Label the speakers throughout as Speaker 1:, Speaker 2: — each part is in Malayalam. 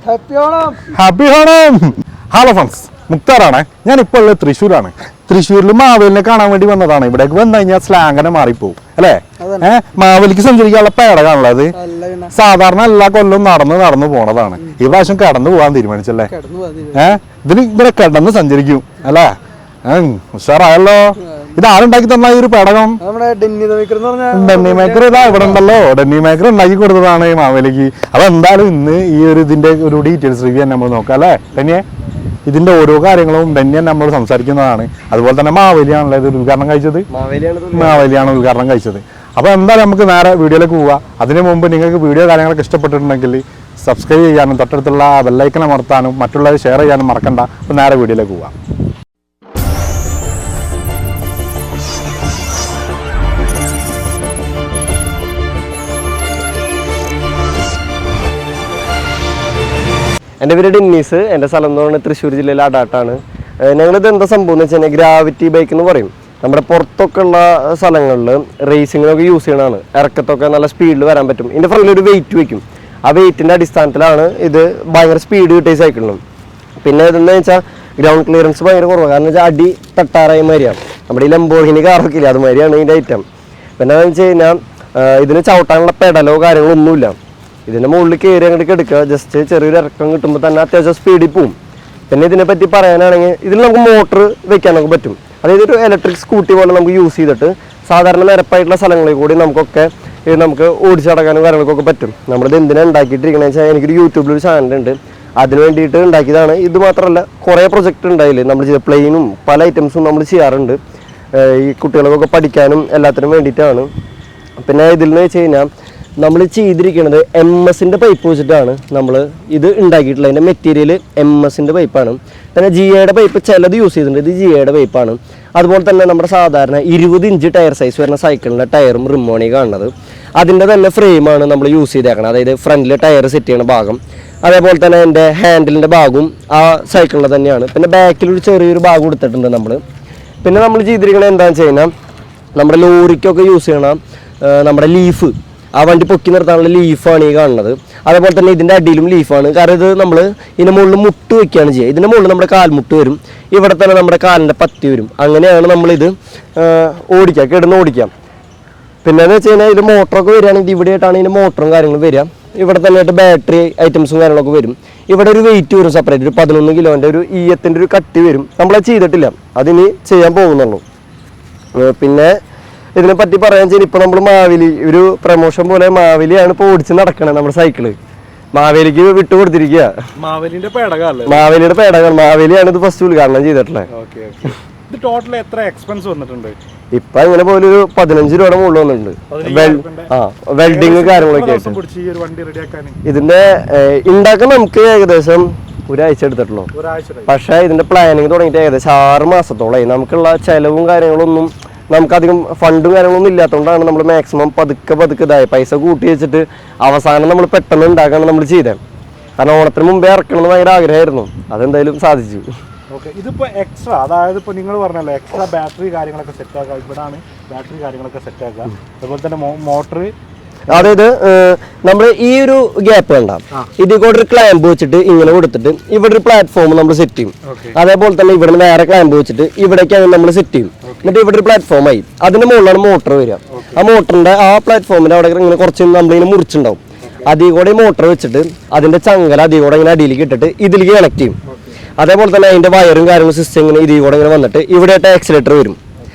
Speaker 1: ഹാപ്പി ഓണം. ഹലോ ഫ്രണ്ട്സ്, മുക്താറാണ്. ഞാനിപ്പോൾ ഉള്ളത് തൃശ്ശൂരാണ്. തൃശ്ശൂരിൽ മാവേലിനെ കാണാൻ വേണ്ടി വന്നതാണ്. ഇവിടേക്ക് വന്നു കഴിഞ്ഞാൽ സ്ലാങ്ങനെ മാറിപ്പോവും അല്ലേ? മാവേലിക്ക് സഞ്ചരിക്കാനുള്ള പേടകാണല്ലോ അത്. സാധാരണ എല്ലാ കൊല്ലവും നടന്നു പോണതാണ്. ഈ പ്രാവശ്യം കടന്നു പോകാൻ തീരുമാനിച്ചല്ലേ? ഇവിടെ കിടന്ന് സഞ്ചരിക്കും അല്ലേ? ഉഷാറായല്ലോ. ഇത് ആരുണ്ടാക്കി തന്ന ഈ ഒരു പേടകം? ഡെന്നി മേക്കർ. ഇതാ ഇവിടെ ഉണ്ടല്ലോ. ഡെന്നി മേക്കർ ഉണ്ടാക്കി കൊടുത്തതാണ് ഈ മാവേലിക്ക്. അപ്പൊ എന്തായാലും ഇന്ന് ഈ ഒരു ഇതിന്റെ ഒരു ഡീറ്റെയിൽസ് റിവ്യൂ നമ്മൾ നോക്കാം അല്ലേ ഡെന്നിയെ? ഇതിന്റെ ഓരോ കാര്യങ്ങളും ഡെന്നിയെ നമ്മൾ സംസാരിക്കുന്നതാണ്. അതുപോലെ തന്നെ മാവേലിയാണല്ലോ ഇത് ഉദ്ഘാടനം കഴിച്ചത്. മാവേലിയാണ് ഉദ്ഘാടനം കഴിച്ചത്. അപ്പൊ എന്തായാലും നമുക്ക് നേരെ വീഡിയോയിലേക്ക് പോവാം. അതിനു മുമ്പ് നിങ്ങൾക്ക് വീഡിയോ കാര്യങ്ങളൊക്കെ ഇഷ്ടപ്പെട്ടിട്ടുണ്ടെങ്കിൽ സബ്സ്ക്രൈബ് ചെയ്യാനും തൊട്ടടുത്തുള്ള ബെല്ലൈക്കൺ അമർത്താനും മറ്റുള്ളവർ ഷെയർ ചെയ്യാനും മറക്കണ്ട. അപ്പൊ നേരെ വീഡിയോയിലേക്ക് പോവാം.
Speaker 2: എൻ്റെ പേര് ഡെന്നീസ്. എൻ്റെ സ്ഥലം എന്ന് പറയുന്നത് തൃശ്ശൂർ ജില്ലയിലെ അടാട്ടാണ്. ഞങ്ങളിത് എന്താ സംഭവം എന്ന് വെച്ച് കഴിഞ്ഞാൽ ഗ്രാവിറ്റി ബൈക്ക് എന്ന് പറയും. നമ്മുടെ പുറത്തൊക്കെ ഉള്ള സ്ഥലങ്ങളിൽ റേസിങ്ങിനൊക്കെ യൂസ് ചെയ്യണതാണ്. ഇറക്കത്തൊക്കെ നല്ല സ്പീഡിൽ വരാൻ പറ്റും. ഇതിൻ്റെ ഫ്രണ്ടിൽ ഒരു വെയിറ്റ് വയ്ക്കും. ആ വെയിറ്റിൻ്റെ അടിസ്ഥാനത്തിലാണ് ഇത് ഭയങ്കര സ്പീഡ് കിട്ടിയ സൈക്കിളിനും. പിന്നെ ഇതെന്ന് വെച്ചാൽ ഗ്രൗണ്ട് ക്ലിയറൻസ് ഭയങ്കര കുറവാണ്. കാരണം വെച്ചാൽ അടി തട്ടാറായ മാതിരിയാണ്. നമ്മുടെ ഈ ലംബോർഗിനി കാറൊക്കെ ഇല്ല, അതുമാതിരിയാണ് ഇതിൻ്റെ ഐറ്റം. പിന്നെ എന്താണെന്ന് വെച്ച് കഴിഞ്ഞാൽ ഇതിന് ചവിട്ടാനുള്ള പെഡലോ കാര്യങ്ങളോ ഒന്നുമില്ല. ഇതിൻ്റെ മുകളിൽ കയറി അങ്ങോട്ട് എടുക്കുക. ജസ്റ്റ് ചെറിയൊരു ഇറക്കം കിട്ടുമ്പോൾ തന്നെ അത്യാവശ്യം സ്പീഡിൽ പോവും. പിന്നെ ഇതിനെപ്പറ്റി പറയാനാണെങ്കിൽ ഇതിൽ നമുക്ക് മോട്ടർ വെക്കാനൊക്കെ പറ്റും. അതായത് ഒരു ഇലക്ട്രിക് സ്കൂട്ടി പോലെ നമുക്ക് യൂസ് ചെയ്തിട്ട് സാധാരണ നിരപ്പായിട്ടുള്ള സ്ഥലങ്ങളിൽ കൂടി നമുക്ക് ഓടിച്ചടക്കാനും കാര്യങ്ങൾക്കൊക്കെ പറ്റും. നമ്മളിത് എന്തിനാണ് ഉണ്ടാക്കിയിട്ടിരിക്കണമെന്ന് വെച്ചാൽ എനിക്കൊരു യൂട്യൂബിലൊരു ചാനലുണ്ട്, അതിന് വേണ്ടിയിട്ട് ഉണ്ടാക്കിയതാണ്. ഇത് മാത്രമല്ല കുറേ പ്രൊജക്റ്റ് ഉണ്ടായില്ലേ നമ്മൾ ചെയ്ത പ്ലെയിനും പല ഐറ്റംസും നമ്മൾ ചെയ്യാറുണ്ട്. ഈ കുട്ടികൾക്കൊക്കെ പഠിക്കാനും എല്ലാത്തിനും വേണ്ടിയിട്ടാണ്. പിന്നെ ഇതിൽ നിന്ന് വെച്ച് കഴിഞ്ഞാൽ നമ്മൾ ചെയ്തിരിക്കുന്നത് MS-ൻ്റെ പൈപ്പ് വെച്ചിട്ടാണ് നമ്മൾ ഇത് ഉണ്ടാക്കിയിട്ടുള്ളത്. അതിൻ്റെ മെറ്റീരിയൽ MS-ൻ്റെ പൈപ്പാണ്. പിന്നെ GA-യുടെ പൈപ്പ് ചിലത് യൂസ് ചെയ്തിട്ടുണ്ട്. ഇത് GA-യുടെ പൈപ്പാണ്. അതുപോലെ തന്നെ നമ്മുടെ സാധാരണ 20 ഇഞ്ച് ടയർ സൈസ് വരുന്ന സൈക്കിളിൻ്റെ ടയറും റിമ്മോണി കാണുന്നത് അതിൻ്റെ തന്നെ ഫ്രെയിമാണ് നമ്മൾ യൂസ് ചെയ്തേക്കണം. അതായത് ഫ്രണ്ടിൽ ടയർ സെറ്റ് ചെയ്യുന്ന ഭാഗം, അതേപോലെ തന്നെ എൻ്റെ ഹാൻഡിലിൻ്റെ ഭാഗവും ആ സൈക്കിളിൻ്റെ തന്നെയാണ്. പിന്നെ ബാക്കിലൊരു ചെറിയൊരു ഭാഗം കൊടുത്തിട്ടുണ്ട് നമ്മൾ. പിന്നെ നമ്മൾ ചെയ്തിരിക്കുന്നത് എന്താണെന്ന് വെച്ച് കഴിഞ്ഞാൽ നമ്മുടെ ലോറിക്കൊക്കെ യൂസ് ചെയ്യണം നമ്മുടെ ലീഫ്, ആ വണ്ടി പൊക്കി നിർത്താനുള്ള ലീഫാണ് ഈ കാണുന്നത്. അതേപോലെ തന്നെ ഇതിൻ്റെ അടിയിലും ലീഫാണ്. കാരണം ഇത് നമ്മൾ ഇതിൻ്റെ മുകളിൽ മുട്ട് വയ്ക്കുകയാണ് ചെയ്യുക. ഇതിൻ്റെ മുകളിൽ നമ്മുടെ കാൽമുട്ട് വരും, ഇവിടെ തന്നെ നമ്മുടെ കാലിൻ്റെ പത്തി വരും. അങ്ങനെയാണ് നമ്മളിത് കിടന്ന് ഓടിക്കാം. പിന്നെ എന്ന് വെച്ച് കഴിഞ്ഞാൽ ഇത് മോട്ടറൊക്കെ വരികയാണെങ്കിൽ ഇവിടെ ആയിട്ടാണ് ഇതിൻ്റെ മോട്ടറും കാര്യങ്ങളും വരിക. ഇവിടെ തന്നെ ആയിട്ട് ബാറ്ററി ഐറ്റംസും കാര്യങ്ങളൊക്കെ വരും. ഇവിടെ ഒരു വെയിറ്റ് വരും സെപ്പറേറ്റ്, ഒരു 11 കിലോൻ്റെ ഒരു ഈയത്തിൻ്റെ ഒരു കട്ടി വരും. നമ്മളത് ചെയ്തിട്ടില്ല, അതിനി ചെയ്യാൻ പോകുന്നുള്ളൂ. പിന്നെ ഇതിനെ പറ്റി പറയാൻ വെച്ചാൽ ഇപ്പോൾ നമ്മൾ മാവേലി ഒരു പ്രമോഷൻ പോലെ മാവേലിയാണ് ഇപ്പോൾ ഓടിച്ച് നടക്കണത്. നമ്മുടെ സൈക്കിള് മാവേലിക്ക് വിട്ടു കൊടുത്തിരിക്കുക. മാവേലിയുടെ പേടകം മാവേലിയാണ് ഇത് ഫസ്റ്റ് ഉദ്ഘാടനം ചെയ്തിട്ടുള്ളത്. ഇപ്പൊ അങ്ങനെ പോലെ ഒരു 15 രൂപയുടെ മുകളിൽ വന്നിട്ടുണ്ട്. വെൽഡിങ് കാര്യങ്ങളൊക്കെ ആയിട്ട് ഇതിന്റെ ഉണ്ടാക്കാൻ നമുക്ക് ഏകദേശം ഒരാഴ്ച എടുത്തിട്ടുള്ളൂ. പക്ഷേ ഇതിന്റെ പ്ലാനിങ് തുടങ്ങിയിട്ട് ഏകദേശം 6 മാസത്തോളമായി. നമുക്കുള്ള ചെലവും കാര്യങ്ങളൊന്നും നമുക്കധികം ഫണ്ടും കാര്യങ്ങളൊന്നും ഇല്ലാത്തതുകൊണ്ടാണ് നമ്മൾ മാക്സിമം പതുക്കെ ഇതായി പൈസ കൂട്ടി വെച്ചിട്ട് അവസാനം നമ്മൾ പെട്ടെന്ന് ഉണ്ടാക്കാണ് നമ്മൾ ചെയ്തത്. കാരണം ഓണത്തിന് മുമ്പേ ഇറക്കണമെന്ന് ഭയങ്കര ആഗ്രഹമായിരുന്നു, അതെന്തായാലും സാധിച്ചു.
Speaker 1: ഇതിപ്പോ എക്സ്ട്രാ, അതായത് ഇപ്പൊ നിങ്ങൾ പറഞ്ഞല്ലോ എക്സ്ട്രാ ബാറ്ററി കാര്യങ്ങളൊക്കെ സെറ്റ് ആക്കുക. ഇവിടാണ് ബാറ്ററി കാര്യങ്ങളൊക്കെ സെറ്റ് ആക്കുക. അതുപോലെ തന്നെ മോട്ടർ,
Speaker 2: അതായത് നമ്മൾ ഈ ഒരു ഗ്യാപ്പ് വേണ്ട, ഇതിൽ കൂടെ ഒരു ക്ലാമ്പ് വെച്ചിട്ട് ഇങ്ങനെ കൊടുത്തിട്ട് ഇവിടെ ഒരു പ്ലാറ്റ്ഫോം നമ്മൾ സെറ്റ് ചെയ്യും. അതേപോലെ തന്നെ ഇവിടെ നിന്ന് വേറെ ക്ലാമ്പ് വെച്ചിട്ട് ഇവിടേക്കാണ് നമ്മൾ സെറ്റ് ചെയ്യും. എന്നിട്ട് ഇവിടെ ഒരു പ്ലാറ്റ്ഫോമായി അതിന്റെ മുകളിലാണ് മോട്ടർ വരിക. ആ മോട്ടറിന്റെ ആ പ്ലാറ്റ്ഫോമിന്റെ അവിടെ ഇങ്ങനെ കുറച്ച് നമ്മളിങ്ങനെ മുറിച്ചുണ്ടാവും. അതിൽ കൂടെ മോട്ടർ വെച്ചിട്ട് അതിന്റെ ചങ്ങല അതിൽ കൂടെ ഇങ്ങനെ അടിയിലേക്ക് ഇട്ടിട്ട് ഇതിലേക്ക് കണക്ട് ചെയ്യും. അതേപോലെ തന്നെ അതിന്റെ വയറും കാര്യങ്ങളും സിസ്റ്റം ഇങ്ങനെ ഇതിൽ കൂടെ ഇങ്ങനെ വന്നിട്ട് ഇവിടെ ആയിട്ട് ആക്സിലേറ്റർ വരും.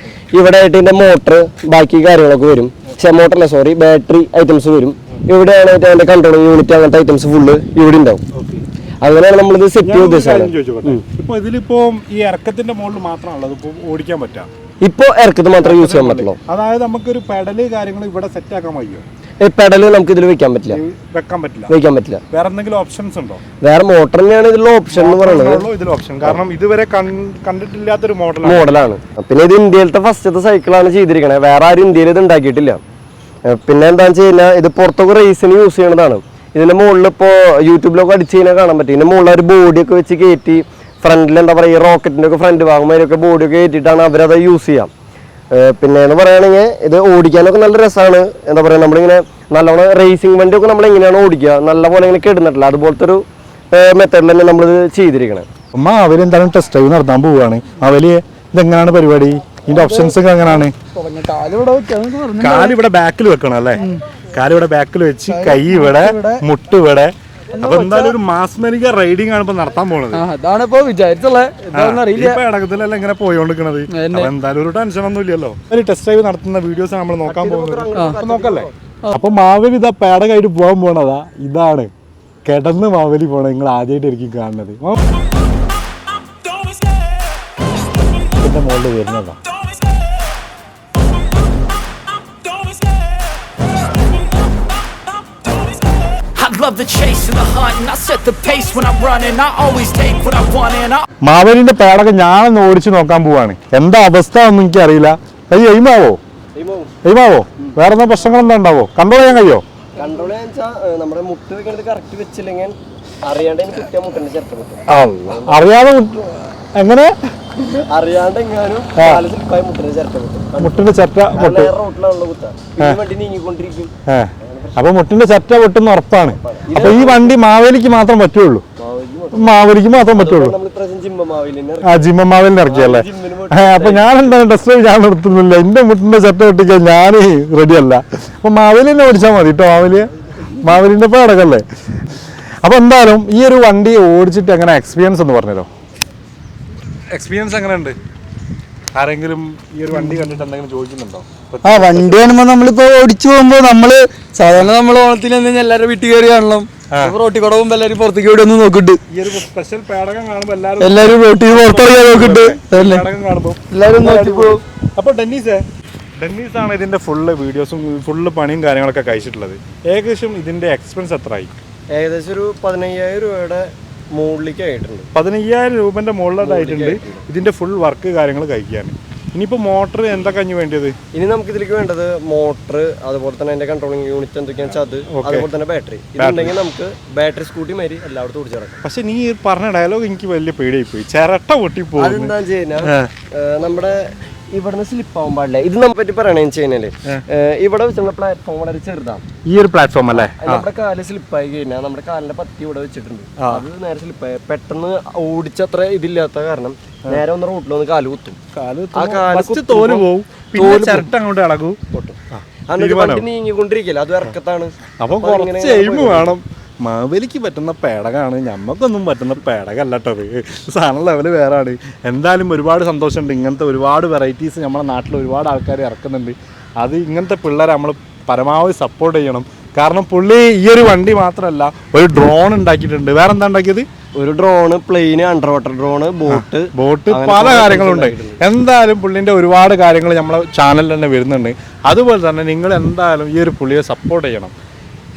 Speaker 2: ഇവിടെ ആയിട്ട് ഇതിന്റെ മോട്ടർ ബാക്കി കാര്യങ്ങളൊക്കെ വരും. ബാറ്ററി ഐറ്റംസ് വരും. ഇവിടെയാണ് അതിന്റെ കൺട്രോളിംഗ് യൂണിറ്റ് അങ്ങനത്തെ ഐറ്റംസ് ഫുള്ള് ഇവിടെ ഉണ്ടാവും. അങ്ങനെയാണ് നമ്മളിത് സെറ്റ് ചെയ്ത് ഉദ്ദേശിച്ചത്. ഇപ്പൊ ഇറക്കത്ത് മാത്രമേ യൂസ് ചെയ്യാൻ പറ്റുള്ളൂ.
Speaker 1: അതായത് നമുക്കൊരു പെഡല് കാര്യങ്ങൾ ഇവിടെ സെറ്റ് ആക്കാൻ കഴിയോ?
Speaker 2: പെഡല് നമുക്ക് ഇതിൽ വെക്കാൻ പറ്റില്ല. വേറെ എന്തെങ്കിലും ഓപ്ഷൻസ് ഉണ്ടോ? വേറെ മോട്ടർ തന്നെയാണ് ഇതിലുള്ള ഓപ്ഷൻ എന്ന് പറയുന്നത്.
Speaker 1: കാരണം ഇതുവരെ കണ്ടിട്ടില്ലാത്തൊരു
Speaker 2: മോഡലാണ്. പിന്നെ ഇത് ഇന്ത്യയിലത്തെ ഫസ്റ്റത്തെ സൈക്കിളാണ് ചെയ്തിരിക്കണത്. വേറെ ആരും ഇന്ത്യയിൽ ഇത് ഉണ്ടാക്കിയിട്ടില്ല. പിന്നെ എന്താണെന്ന് വെച്ച് കഴിഞ്ഞാൽ ഇത് പുറത്തൊക്കെ റേസിന് യൂസ് ചെയ്യണതാണ്. ഇതിന്റെ മുകളിൽ ഇപ്പോൾ യൂട്യൂബിലൊക്കെ അടിച്ച് കഴിഞ്ഞാൽ കാണാൻ പറ്റും. ഇതിന്റെ മുകളിൽ ഒരു ബോഡിയൊക്കെ വെച്ച് കയറ്റി ഫ്രണ്ടിൽ എന്താ പറയുക റോക്കറ്റിന്റെ ഒക്കെ ഫ്രണ്ട് ഭാഗമാരൊക്കെ ബോഡിയൊക്കെ കയറ്റിയിട്ടാണ് അവരത് യൂസ് ചെയ്യാം. പിന്നെ എന്ന് പറയുകയാണെങ്കിൽ ഇത് ഓടിക്കാനൊക്കെ നല്ല രസമാണ്. എന്താ പറയുക, നമ്മളിങ്ങനെ നല്ലവണ്ണം റേസിംഗ് വണ്ടിയൊക്കെ നമ്മൾ എങ്ങനെയാണ് ഓടിക്കുക, നല്ല പോലെ ഇങ്ങനെ കിടന്നിട്ടില്ല അതുപോലത്തെ ഒരു മെത്തേഡിൽ തന്നെ നമ്മൾ ചെയ്തിരിക്കണം.
Speaker 1: മാവേലി എന്തായാലും ടെസ്റ്റ് ഡ്രൈവ് നടത്താൻ പോവുകയാണ്. മാവേലി ഇതെങ്ങനെയാണ് പരിപാടി? ഇതിന്റെ ഓപ്ഷൻസ് ഒക്കെ എങ്ങനെയാണ്? കാലിവിടെ ബാക്കിൽ വെക്കണം അല്ലേ? കാലിവിടെ ബാക്കിൽ വെച്ച് കൈ ഇവിടെ, മുട്ട് ഇവിടെ. അപ്പൊ എന്തായാലും ഒരു മാസ്മരിക റൈഡിങ് ആണ് ഇപ്പൊ നടത്താൻ പോണത്.
Speaker 3: അതാണ് ഇപ്പൊ വിചാരിച്ചുള്ളത്.
Speaker 1: ഇടകത്തിലല്ല ഇങ്ങനെ പോയോണ്ടിരിക്കണത്. എന്തായാലും ഒരു ടെൻഷൻ ഒന്നും ഇല്ലല്ലോ. ഒരു ടെസ്റ്റ് ഡ്രൈവ് നടത്തുന്ന വീഡിയോസ് നമ്മൾ നോക്കാൻ പോകുന്നത്. നോക്കല്ലേ? അപ്പൊ മാവേലി ഇതാ പേടകായിട്ട് പോകാൻ പോണതാ. ഇതാണ് കിടന്ന് മാവേലി പോണ. നിങ്ങൾ ആദ്യമായിട്ടായിരിക്കും കാണുന്നത്. ഇതിന്റെ മുകളിൽ വരുന്നതാ. മാവേലിന്റെ പേടൊക്കെ ഞാനൊന്ന് ഓടിച്ചു നോക്കാൻ പോവാണ്. എന്താ അവസ്ഥ ഒന്നും എനിക്ക് അറിയില്ല. എയിമാവോ? വേറെ എന്താ പ്രശ്നങ്ങൾ എന്താ ഉണ്ടാവോ? കൺട്രോൾ ചെയ്യാൻ കഴിയോ?
Speaker 2: കൺട്രോൾ നമ്മുടെ മുട്ട് വെക്കുന്നത് കറക്റ്റ് വെച്ചില്ലെങ്കിൽ അറിയാണ്ട് എനിക്ക് മുട്ടിന്റെ ചിരട്ട പൊട്ടും.
Speaker 1: അറിയാതെ എങ്ങനെ?
Speaker 2: അറിയാണ്ട് എങ്ങാനും മുട്ടിന്റെ ചിരട്ട പൊട്ടും.
Speaker 1: മുട്ടിന്റെ ചിരട്ട പൊട്ടും.
Speaker 2: റോട്ടിലാണല്ലോ കുത്ത. വണ്ടി നീങ്ങിക്കൊണ്ടിരിക്കും.
Speaker 1: അപ്പൊ മുട്ടിന്റെ ചറ്റ പൊട്ടുന്ന ഉറപ്പാണ്. അപ്പൊ ഈ വണ്ടി മാവേലിക്ക് മാത്രം പറ്റുള്ളൂ. മാവേലിക്ക് മാത്രം പറ്റുള്ളൂ. ആ ജിമ്മ മാവേലിനെ ഇറക്കിയല്ലേ? അപ്പൊ ഞാൻ എന്താണ് ടെസ്റ്റ് ഡ്രൈവ് ഞാൻ നിർത്തുന്നില്ല. എന്റെ മുട്ടിന്റെ ചറ്റ പൊട്ടിക്കാൻ ഞാൻ റെഡിയല്ല. അപ്പൊ മാവേലിനെ ഓടിച്ചാൽ മതി കേട്ടോ. മാവേലിന്റെ പേടകല്ലേ? അപ്പൊ എന്തായാലും ഈ ഒരു വണ്ടി ഓടിച്ചിട്ട് എങ്ങനെ എക്സ്പീരിയൻസ് എന്ന് പറഞ്ഞല്ലോ. എക്സ്പീരിയൻസ് എങ്ങനെയുണ്ട്? ആരെങ്കിലും ഈ ഒരു വണ്ടി കണ്ടിട്ട് എന്തെങ്കിലും ചോദിക്കുന്നുണ്ടോ?
Speaker 3: വണ്ടി കാണുമ്പോ നമ്മളിപ്പോ ഓടിച്ചു പോകുമ്പോ നമ്മള് സാധാരണ നമ്മൾ ഓണത്തിന് എല്ലാവരും വീട്ടിൽ കയറി കാണണം. റോട്ടി കൂടെ പോകുമ്പോ എല്ലാരും പുറത്തേക്ക് ഇവിടെ ഒന്ന് നോക്കിട്ട്
Speaker 1: ഈ ഒരു സ്പെഷ്യൽ പേടകം കാണുമ്പോ
Speaker 3: എല്ലാരും റോട്ടിൽ പുറത്തിറങ്ങിയാ നോക്കിട്ട് എല്ലാരും നോക്കി പോകും.
Speaker 1: അപ്പൊ ഡെന്നീസ് ആണ് ഇതിന്റെ ഫുള്ള് വീഡിയോസും ഫുള്ള് പണിയും കാര്യങ്ങളൊക്കെ കഴിച്ചിട്ടുള്ളത്. ഏകദേശം ഇതിന്റെ എക്സ്പെൻസ് എത്രയായി?
Speaker 2: ഏകദേശം ഒരു 15,000 രൂപയുടെ മുകളിലേക്ക് ആയിട്ടുണ്ട്.
Speaker 1: 15,000 രൂപന്റെ മുകളിലായിട്ടുണ്ട് ഇതിന്റെ ഫുൾ വർക്ക് കാര്യങ്ങൾ കഴിക്കാൻ. ഇനിയിപ്പോ മോട്ടർ എന്തൊക്കെ വേണ്ടത്?
Speaker 2: ഇനി നമുക്ക് ഇതിലേക്ക് വേണ്ടത് മോട്ടർ, അതുപോലെ തന്നെ അതിന്റെ കൺട്രോളിംഗ് യൂണിറ്റ് എന്തൊക്കെയാണെന്ന് വെച്ചാൽ അത്, അതുപോലെ തന്നെ ബാറ്ററി. ഇതുണ്ടെങ്കിൽ നമുക്ക് ബാറ്ററി സ്കൂട്ടി മാരി എല്ലായിടത്തും ഓടിച്ചിറക്കാം.
Speaker 1: പക്ഷെ നീ പറഞ്ഞ ഡയലോഗ് എനിക്ക് വലിയ പേടിയായി പോയി. ചിരട്ട പൊട്ടി പോകും.
Speaker 2: അതെന്താ ചെയ്യുന്ന നമ്മുടെ ഇവിടുന്ന് സ്ലിപ്പ് ആവാൻ പാടില്ല. ഇത് നമ്മളെ പറ്റി പറയണെന്ന് വെച്ച് കഴിഞ്ഞാല് ഇവിടെ വെച്ചുള്ള പ്ലാറ്റ്ഫോം വളരെ ചെറുതാണ്.
Speaker 1: ഈ ഒരു പ്ലാറ്റ്ഫോം അല്ലേ?
Speaker 2: നമ്മുടെ കാല് സ്ലിപ്പായി കഴിഞ്ഞാൽ നമ്മുടെ കാലിന്റെ പത്തി ഇവിടെ വെച്ചിട്ടുണ്ട്. അത് നേരെ സ്ലിപ്പായി പെട്ടെന്ന് ഓടിച്ചത്ര ഇതില്ലാത്ത കാരണം നേരെ ഒന്ന് റോട്ടിലൊന്ന് കാല് കുത്തും. ആ കാല്
Speaker 1: തോല് പോവും, ചിരട്ട അങ്ങോട്ട് ഇളകും, പൊട്ടും.
Speaker 2: വണ്ടി നീങ്ങിക്കൊണ്ടിരിക്കില്ല. അത് ഇറക്കത്താണ്.
Speaker 1: അപ്പൊ കുറച്ച് എയിം വേണം. മാവേലിക്ക് പറ്റുന്ന പേടകമാണ്, ഞമ്മക്കൊന്നും പറ്റുന്ന പേടകല്ല കേട്ടത്. സാധനം ലെവല് വേറാണ്. എന്തായാലും ഒരുപാട് സന്തോഷമുണ്ട്. ഇങ്ങനത്തെ ഒരുപാട് വെറൈറ്റീസ് നമ്മുടെ നാട്ടിൽ ഒരുപാട് ആൾക്കാർ ഇറക്കുന്നുണ്ട്. അത് ഇങ്ങനത്തെ പിള്ളേരെ നമ്മൾ പരമാവധി സപ്പോർട്ട് ചെയ്യണം. കാരണം പുള്ളി ഈ ഒരു വണ്ടി മാത്രമല്ല ഒരു ഡ്രോൺ ഉണ്ടാക്കിയിട്ടുണ്ട്. വേറെ എന്താ ഉണ്ടാക്കിയത്?
Speaker 2: ഒരു ഡ്രോണ്, പ്ലെയിന്, അണ്ടർ വാട്ടർ ഡ്രോണ്, ബോട്ട്,
Speaker 1: പല കാര്യങ്ങളുണ്ട്. എന്തായാലും പുള്ളിൻ്റെ ഒരുപാട് കാര്യങ്ങൾ നമ്മളെ ചാനലിൽ തന്നെ വരുന്നുണ്ട്. അതുപോലെ തന്നെ നിങ്ങൾ എന്തായാലും ഈ ഒരു പുള്ളിയെ സപ്പോർട്ട് ചെയ്യണം.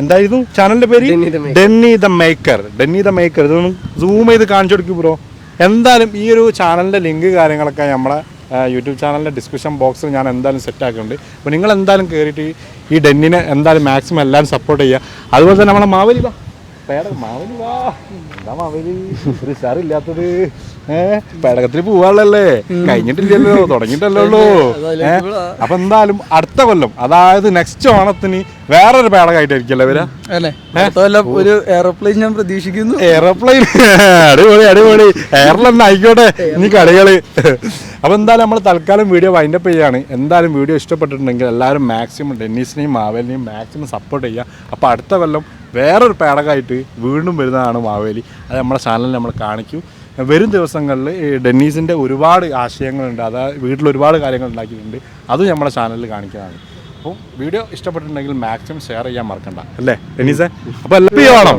Speaker 1: എന്തായിരുന്നു ചാനലിന്റെ പേര്? Denny the maker. ഇതൊന്ന് സൂം ചെയ്ത് കാണിച്ചു കൊടുക്കും ബ്രോ. എന്തായാലും ഈ ഒരു ചാനലിന്റെ ലിങ്ക് കാര്യങ്ങളൊക്കെ നമ്മളെ യൂട്യൂബ് ചാനലിന്റെ ഡിസ്ക്രിപ്ഷൻ ബോക്സിൽ ഞാൻ എന്തായാലും സെറ്റ് ആക്കുന്നുണ്ട്. അപ്പോൾ നിങ്ങൾ എന്തായാലും കയറിയിട്ട് ഈ ഡെന്നിനെ എന്തായാലും മാക്സിമം എല്ലാവരും സപ്പോർട്ട് ചെയ്യുക. അതുപോലെ തന്നെ നമ്മളെ മാവേലി വാ, എന്താ മാവേലി ഒരു ഉഷാറില്ലാത്തത്? പേടകത്തിൽ പോവാളല്ലേ? കഴിഞ്ഞിട്ടില്ലല്ലോ, തുടങ്ങിയിട്ടല്ലോ. അപ്പൊ എന്തായാലും അടുത്ത കൊല്ലം, അതായത് നെക്സ്റ്റ് ഓണത്തിന് വേറൊരു പേടകമായിട്ടായിരിക്കല്ലേ വരാ?
Speaker 3: ഒരു എയർപ്ലെയിൻ ഞാൻ പ്രതീക്ഷിക്കുന്നു.
Speaker 1: എയർപ്ലെയിൻ അടിപൊളി എയർലൈൻ ആയിക്കോട്ടെ ഇനി കളികള്. അപ്പൊ എന്തായാലും നമ്മൾ തൽക്കാലം വീഡിയോ വൈൻഡപ്പ് ചെയ്യാണ്. എന്തായാലും വീഡിയോ ഇഷ്ടപ്പെട്ടിട്ടുണ്ടെങ്കിൽ എല്ലാവരും മാക്സിമം ഡെന്നീസിനെയും മാവേലിനെയും മാക്സിമം സപ്പോർട്ട് ചെയ്യുക. അപ്പോൾ അടുത്ത കൊല്ലം വേറൊരു പേടകമായിട്ട് വീണ്ടും വരുന്നതാണ് മാവേലി. അത് നമ്മുടെ ചാനലിൽ നമ്മൾ കാണിക്കും. വരും ദിവസങ്ങളിൽ ഡെന്നീസിൻ്റെ ഒരുപാട് ആശയങ്ങളുണ്ട്. അതായത് വീട്ടിൽ ഒരുപാട് കാര്യങ്ങൾ ഉണ്ടാക്കിയിട്ടുണ്ട്. അതും നമ്മുടെ ചാനലിൽ കാണിക്കുന്നതാണ്. അപ്പോൾ വീഡിയോ ഇഷ്ടപ്പെട്ടിട്ടുണ്ടെങ്കിൽ മാക്സിമം ഷെയർ ചെയ്യാൻ മറക്കണ്ട അല്ലേ ഡെന്നീസേ? അപ്പോൾ എല്ലാം വേണം.